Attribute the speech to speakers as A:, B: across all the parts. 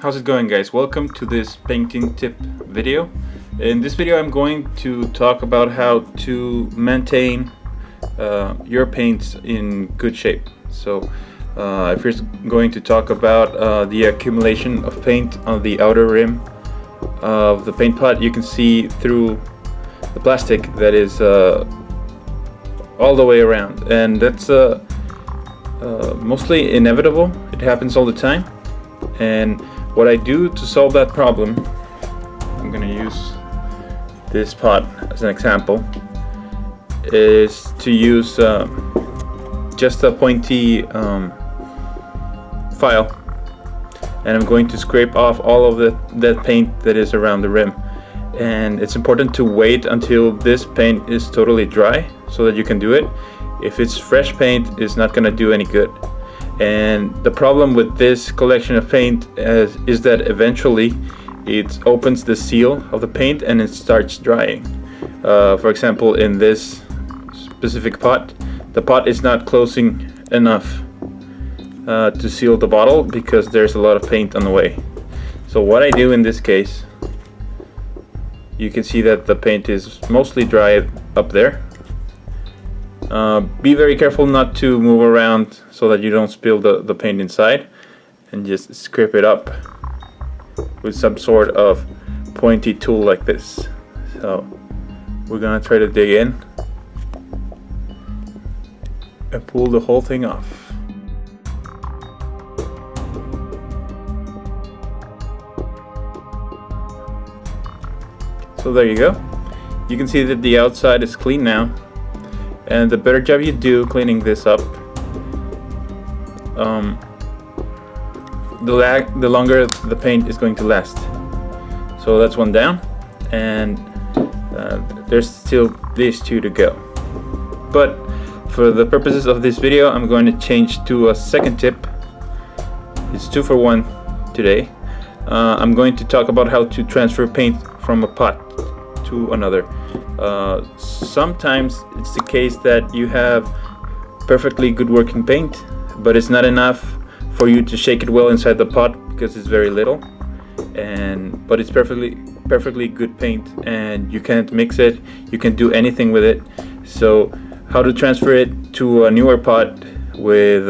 A: How's it going, guys? Welcome to this painting tip video. In this video I'm going to talk about how to maintain your paints in good shape. So I'm first going to talk about the accumulation of paint on the outer rim of the paint pot. You can see through the plastic that is all the way around, and that's mostly inevitable. It happens all the time. And what I do to solve that problem, I'm going to use this pot as an example, is to use just a pointy file, and I'm going to scrape off all of that paint that is around the rim. And it's important to wait until this paint is totally dry so that you can do it. If it's fresh paint, it's not going to do any good. And the problem with this collection of paint is that eventually it opens the seal of the paint and it starts drying. For example, in this specific pot, the pot is not closing enough to seal the bottle because there's a lot of paint on the way. So what I do in this case, you can see that the paint is mostly dry up there. Be very careful not to move around so that you don't spill the paint inside, and just scrape it up with some sort of pointy tool like this. So we're gonna try to dig in and pull the whole thing off. So there you go. You can see that the outside is clean now. And the better job you do cleaning this up, the longer the paint is going to last. So that's one down, and there's still these two to go. But for the purposes of this video, I'm going to change to a second tip. It's 2 for 1 today. I'm going to talk about how to transfer paint from a pot to another. Sometimes it's the case that you have perfectly good working paint, but it's not enough for you to shake it well inside the pot because it's very little, but it's perfectly good paint, and you can't mix it, you can't do anything with it. So how to transfer it to a newer pot with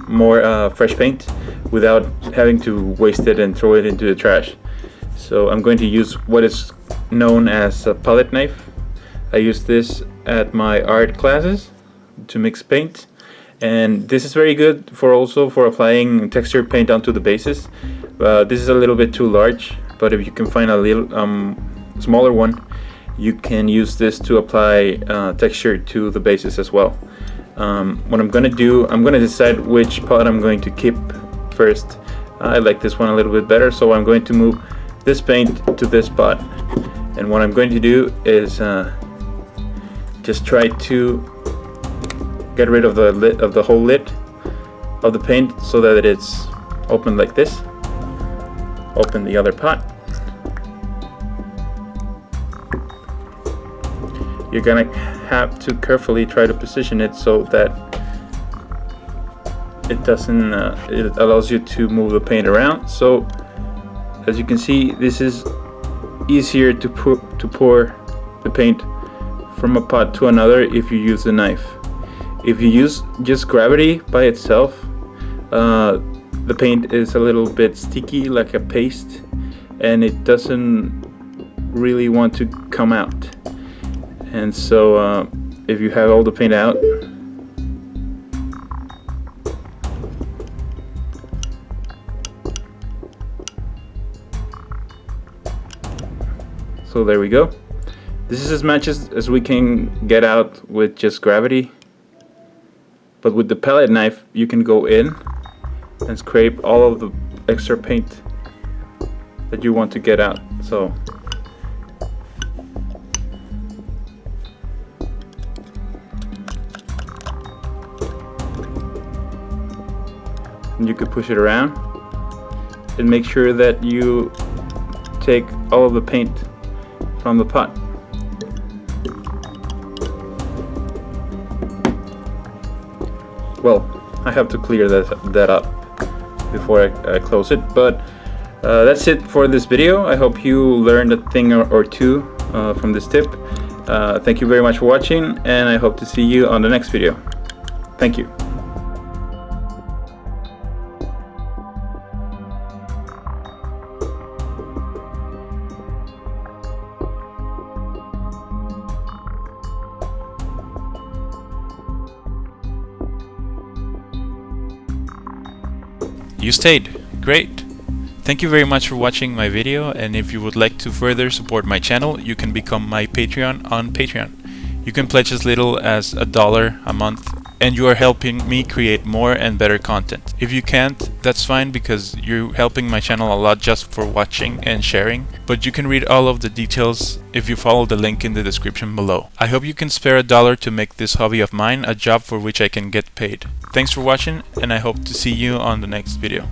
A: more fresh paint without having to waste it and throw it into the trash. So I'm going to use what is known as a palette knife. I use this at my art classes to mix paint, and this is very good also for applying textured paint onto the bases. This is a little bit too large, but if you can find a little smaller one, you can use this to apply texture to the bases as well. What I'm gonna do, I'm gonna decide which pot I'm going to keep first. I like this one a little bit better, so I'm going to move this paint to this pot. And what I'm going to do is just try to get rid of the whole lid of the paint so that it's open like this. Open the other pot. You're gonna have to carefully try to position it so that it doesn't. It allows you to move the paint around. So as you can see, this is easier to pour the paint from a pot to another if you use the knife. If you use just gravity by itself, the paint is a little bit sticky, like a paste, and it doesn't really want to come out. And so if you have all the paint out, so there we go. This is as much as we can get out with just gravity. But with the palette knife, you can go in and scrape all of the extra paint that you want to get out. So and you could push it around and make sure that you take all of the paint from the pot. Well, I have to clear that up before I close it, but That's it for this video. I hope you learned a thing or two from this tip. Thank you very much for watching, and I hope to see you on the next video. Thank you.
B: You stayed. Great. Thank you very much for watching my video, and if you would like to further support my channel, you can become my Patreon on Patreon. You can pledge as little as $1 a month, and you are helping me create more and better content. If you can't, that's fine, because you're helping my channel a lot just for watching and sharing, but you can read all of the details if you follow the link in the description below. I hope you can spare $1 to make this hobby of mine a job for which I can get paid. Thanks for watching, and I hope to see you on the next video.